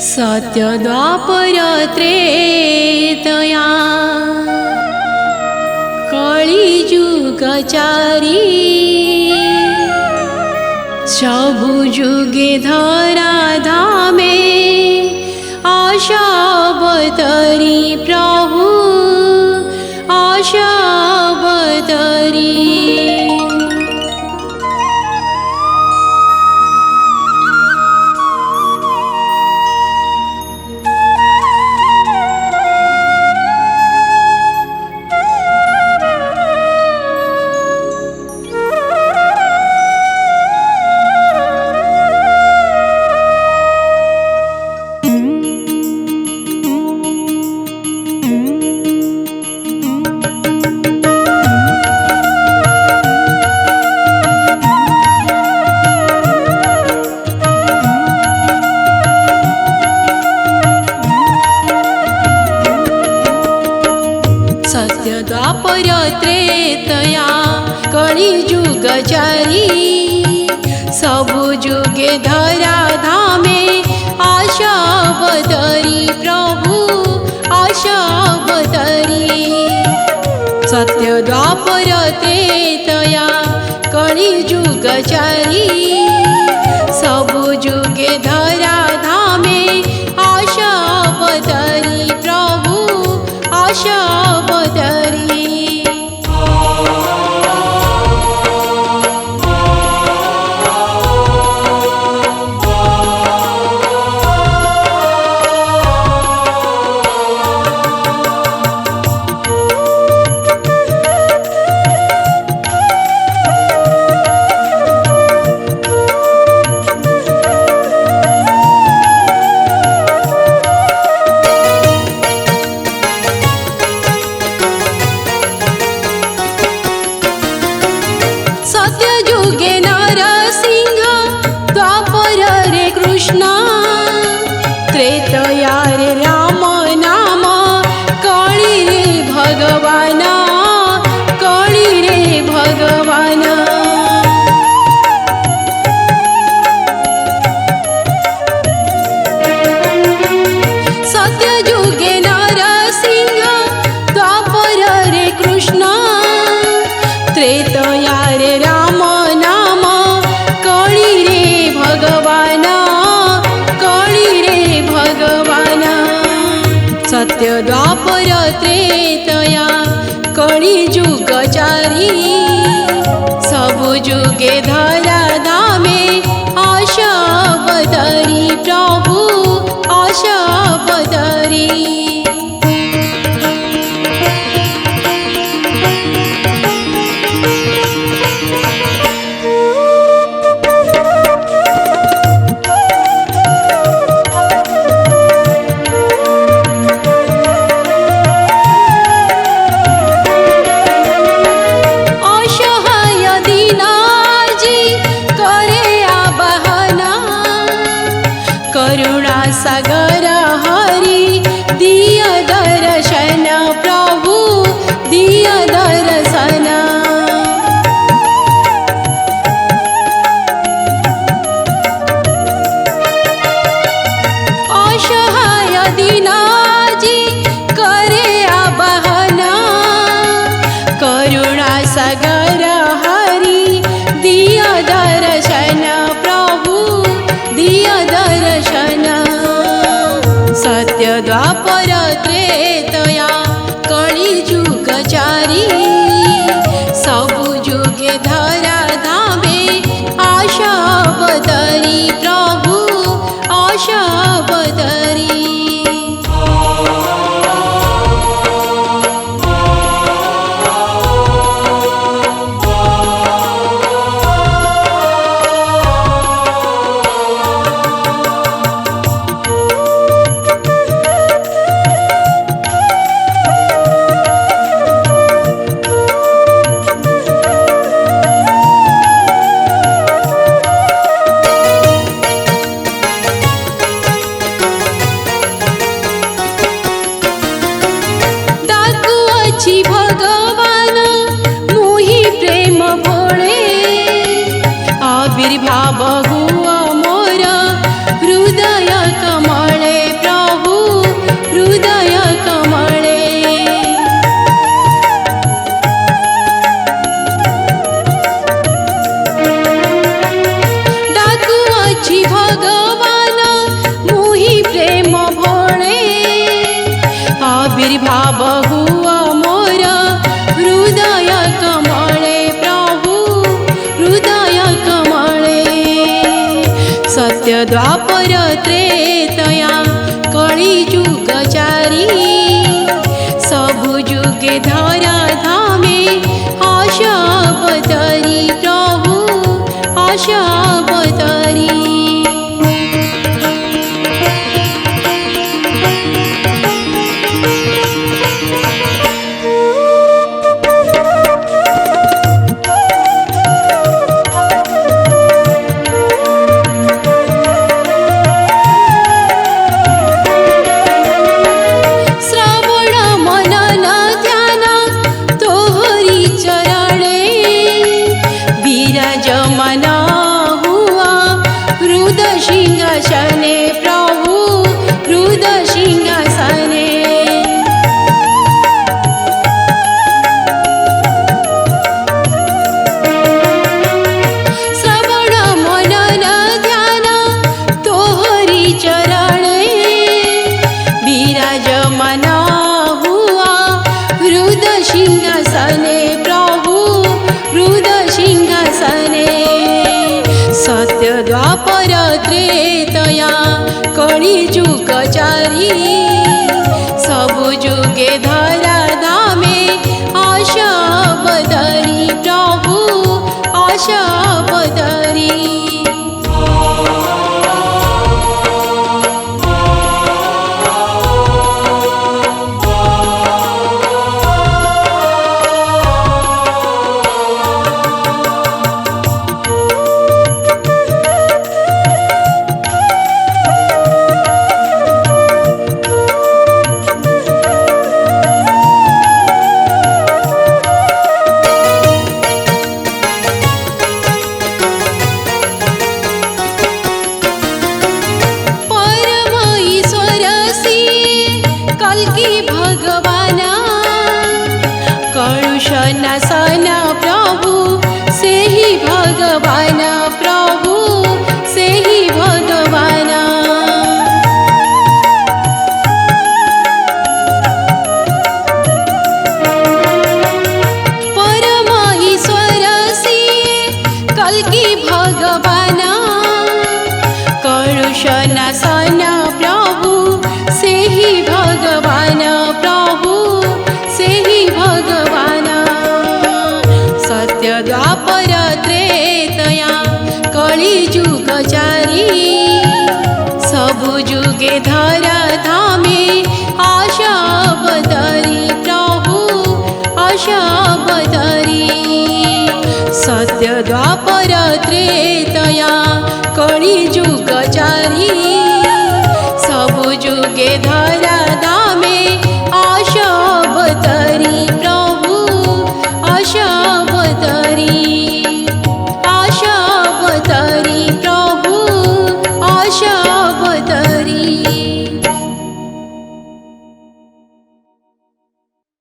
सत्यद्वापर त्रेतया कलिजुगचारी सबु जुगे धरा धामे आशा अवतरी प्रभु आशा अवतरी। सत्यद्वापर त्रेतया कलिजुगचारी सबु जुगे धरा धामे आशा अवतरी प्रभु आशा अवतरी। सत्यद्वापर त्रेतया कलिजुगचारी सबु जुगे धरा धामे आशा अवतरी प्रभु आशा अवतरी। आविर्भाव हुआ मोर हृदय कमले प्रभु हृदय कमले सत्य द्वापर त्रेतया कली जुग चारी सबु जुगे धरा धामे आशा बदरी प्रभु आशा बदरी सिंहासने प्रभु हृदय सिंहासने श्रवण मनन ध्यान तोहरी चरणे विराजमान हुआ हृदय सिंहासने प्रभु हृदय सिंहासने सत्य द्वापर त्रेतया कली जुग चारी सबु जुगे धरा धामे आशा बदरी प्रभु आशा बदरी भगवाना कलुषना सना प्रभु से ही भगवाना प्रभु से ही भगवाना परम ईश्वर से कल की भगवाना कलुषना सना प्रभु से ही भगवान प्रभु से ही भगवान सत्य द्वापर त्रेतया कली जुग चारी सबु जुगे धरा धामे आशा बदरी प्रभु आशा बदरी सत्य द्वापर त्रेतया कली जुग चारी सबु जुगे धरा